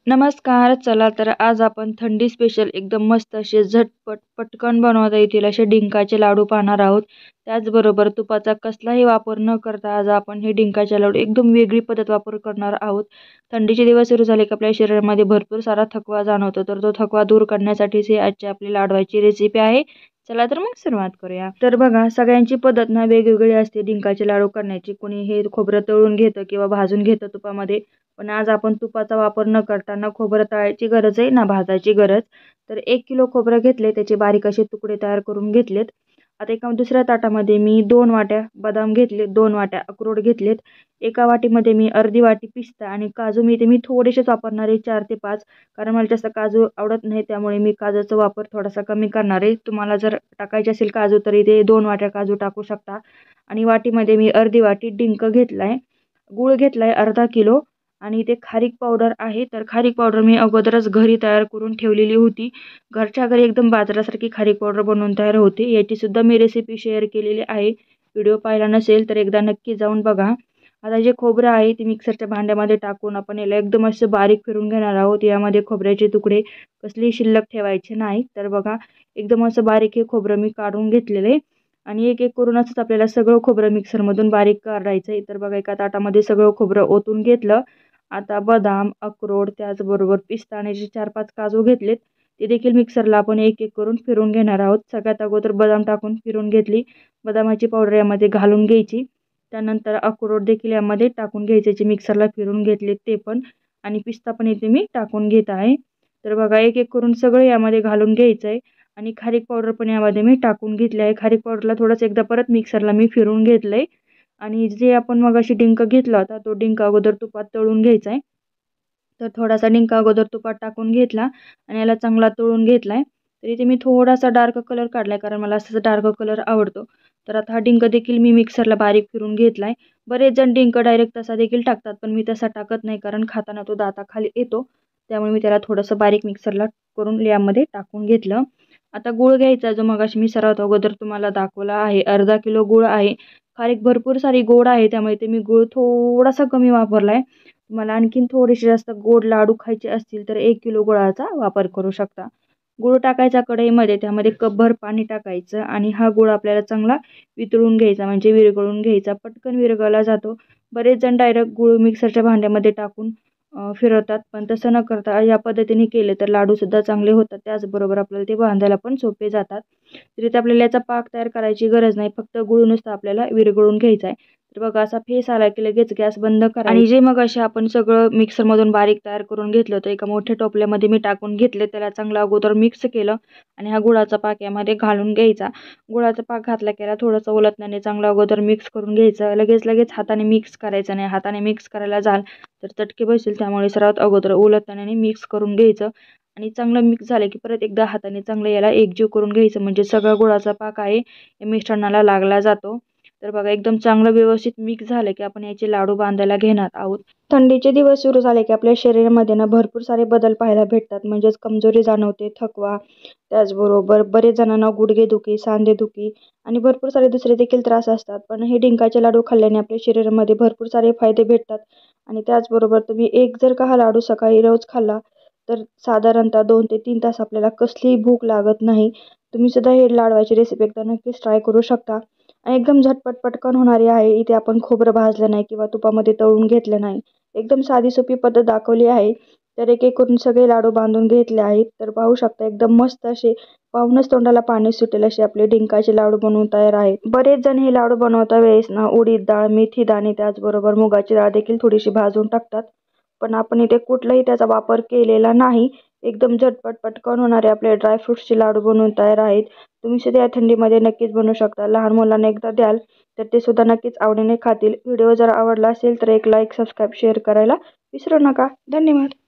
नमस्कार. चला तर आज आपण थंडी स्पेशल एकदम मस्त असे झटपट पटकन बनवता येतील असे डिंकाचे लाडू पाहणार आहोत. त्याचबरोबर तुपाचा कसलाही वापर न करता आज आपण हे डिंकाचे लाडू एकदम वेगळी पद्धत वापर करणार आहोत. थंडीचे दिवस सुरू झाले की आपल्या शरीरामध्ये भरपूर सारा थकवा जाणवतो, तर तो थकवा दूर करण्यासाठीच ही आजची आपली लाडवाची रेसिपी आहे. चला तर मग सुरुवात करूया. तर बघा, सगळ्यांची पद्धत ना वेगवेगळी असते डिंकाचे लाडू करण्याची. कोणी हे खोबरं तळून घेतं किंवा भाजून घेतं तुपामध्ये, पण आज आपण तुपाचा वापर न करता ना खोबरं तळायची गरज आहे ना भाजायची गरज. तर 1 किलो खोबरं घेतले, त्याचे बारीक असे तुकडे तयार करून घेतलेत. आता एका दुसऱ्या ताटामध्ये मी 2 वाट्या बदाम घेतले, 2 वाट्या अक्रोड घेतलेत. एका वाटीमध्ये मी अर्धी वाटी पिस्ता आणि काजू मी थोडेसेच वापरणार आहे, 4 ते 5. कारण मला जास्त काजू आवडत नाही, त्यामुळे मी काजूचा वापर थोडासा कमी करणार आहे. तुम्हाला जर टाकायचे असेल काजू तर इथे 2 वाट्या काजू टाकू शकता. आणि वाटीमध्ये मी अर्धी वाटी डिंक घेतलाय. गूळ घेतलाय अर्धा किलो. आणि इथे खारीक पावडर आहे, तर खारीक पावडर मी अगोदरच घरी तयार करून ठेवलेली होती. घरच्या घरी एकदम बाजारासारखी खारीक पावडर बनवून तयार होते. याची सुद्धा मी रेसिपी शेअर केलेली आहे. व्हिडिओ पाहिला नसेल तर एकदा नक्की जाऊन बघा. आता जे खोबरं आहे ते मिक्सरच्या भांड्यामध्ये टाकून आपण याला एकदम असं बारीक फिरून घेणार आहोत. यामध्ये खोबऱ्याचे तुकडे कसलेही शिल्लक ठेवायचे नाही. तर बघा, एकदम असं बारीक हे खोबरं मी काढून घेतलेले. आणि एक एक करून असंच आपल्याला सगळं खोबरं मिक्सरमधून बारीक काढायचं आहे. तर बघा, एका ताटामध्ये सगळं खोबरं ओतून घेतलं. आता बदाम, अक्रोड, त्याचबरोबर पिस्ता आणि जे 4-5 काजू घेतलेत, ते देखील मिक्सरला आपण एक एक करून फिरून घेणार आहोत. सगळ्यात अगोदर बदाम टाकून फिरून घेतली. बदामाची पावडर यामध्ये घालून घ्यायची. त्यानंतर अक्रोड देखील यामध्ये टाकून घ्यायचे, जे मिक्सरला फिरून घेतले ते पण. आणि पिस्ता पण इथे मी टाकून घेत आहे. तर बघा, एक एक करून सगळं यामध्ये घालून घ्यायचं आहे. आणि खारीक पावडर पण यामध्ये मी टाकून घेतली आहे. खारीक पावडरला थोडंसं एकदा परत मिक्सरला मी फिरून घेतलंय. आणि जे आपण मगाशी डिंक घेतला होता, तो डिंक अगोदर तुपात तळून घ्यायचा आहे. तर थोडासा डिंक अगोदर तुपात टाकून घेतला आणि याला चांगला तळून घेतलाय. तर इथे मी थोडासा डार्क कलर काढलाय, कारण मला असाच डार्क कलर आवडतो. तर आता हा डिंक देखील मी मिक्सरला बारीक फिरून घेतलाय. बरेच जण डिंक डायरेक्ट तसा देखील टाकतात, पण मी तसा टाकत नाही, कारण खाताना तो दाताखाली येतो. त्यामुळे मी त्याला थोडंसं बारीक मिक्सरला करून यामध्ये टाकून घेतलं. आता गूळ घ्यायचा, जो मगाशी मी सर्वात अगोदर तुम्हाला दाखवला आहे. अर्धा किलो गूळ आहे. खारीक भरपूर सारी गोड आहे, त्यामुळे ते मी गूळ थोडासा कमी वापरलाय. तुम्हाला आणखीन थोडेसे जास्त गोड लाडू खायचे असतील तर 1 किलो गुळाचा वापर करू शकता. गूळ टाकायचा कढईमध्ये, त्यामध्ये कपभर पाणी टाकायचं आणि हा गूळ आपल्याला चांगला वितळून घ्यायचा, म्हणजे विरघळून घ्यायचा. पटकन विरघळला जातो. बरेच जण डायरेक्ट गूळ मिक्सरच्या भांड्यामध्ये टाकून फिरवतात, पण तसं न करता या पद्धतीने केले तर लाडूसुद्धा चांगले होतात. त्याचबरोबर आपल्याला ते बांधायला पण सोपे जातात. तर इथे आपल्याला याचा पाक तयार करायची गरज नाही, फक्त गूळ नुसतं आपल्याला विरघळून घ्यायचा आहे. तर बघा, असा फेस आला की लगेच गॅस बंद करायचा. आणि जे मग असे आपण सगळं मिक्सरमधून बारीक तयार करून घेतलं होतं, एका मोठ्या टोपल्यामध्ये मी टाकून घेतले. त्याला चांगलं अगोदर मिक्स केलं आणि हा गुळाचा पाक यामध्ये घालून घ्यायचा. गुळाचा पाक घातला की याला थोडंसं उलटण्याने चांगलं अगोदर मिक्स करून घ्यायचं. लगेच हाताने मिक्स करायचं नाही. हाताने मिक्स करायला जाल तर चटके बसतील, त्यामुळे सर्वात अगोदर उलटण्याने मिक्स करून घ्यायचं. आणि चांगलं मिक्स झालं की परत एकदा हाताने चांगलं याला एकजीव करून घ्यायचं, म्हणजे सगळा गुळाचा पाक आहे या मिश्रणाला लागला जातो. तर बघा, एकदम चांगलं व्यवस्थित मिक्स झालं की आपण याचे लाडू बांधायला घेणार आहोत. थंडीचे दिवस सुरू झाले की आपल्या शरीरामध्ये ना भरपूर सारे बदल पाहायला भेटतात, म्हणजेच कमजोरी जाणवते, थकवा, त्याचबरोबर बरेच जणांना गुडघेदुखी, सांधेदुखी आणि भरपूर सारे दुसरे देखील त्रास असतात. पण हे डिंकाचे लाडू खाल्ल्याने आपल्या शरीरामध्ये भरपूर सारे फायदे भेटतात. आणि त्याचबरोबर तुम्ही एक जर का हा लाडू सकाळी रोज खाल्ला तर साधारणतः 2 ते 3 तास आपल्याला कसलीही भूक लागत नाही. तुम्ही सुद्धा हे लाडवाची रेसिपी एकदा नक्कीच ट्राय करू शकता. आणि एकदम झटपट पटकन होणारी आहे. इथे आपण खोबरं भाजलं नाही किंवा तुपामध्ये तळून घेतलं नाही. एकदम साधी सोपी पद्धत दाखवली आहे. तर एक एक करून सगळे लाडू बांधून घेतले आहेत. तर पाहू शकता, एकदम मस्त असे पाहूनच तोंडाला पाणी सुटेल असे आपले डिंकाचे लाडू बनवून तयार आहेत. बरेच जण हे लाडू बनवता वेळेस ना उडीद डाळ, मेथी दाणे, त्याचबरोबर मुगाची डाळ देखील थोडीशी भाजून टाकतात. पण आपण इथे कुठलाही त्याचा वापर केलेला नाही. एकदम झटपट पटकन होणारे आपले ड्रायफ्रुट्सचे लाडू बनवून तयार आहेत. तुम्ही सुद्धा या थंडीमध्ये नक्कीच बनवू शकता. लहान मुलांना एकदा द्याल तर ते सुद्धा नक्कीच आवडीने खातील. व्हिडिओ जर आवडला असेल तर एक लाईक, सबस्क्राईब, शेअर करायला विसरू नका. धन्यवाद.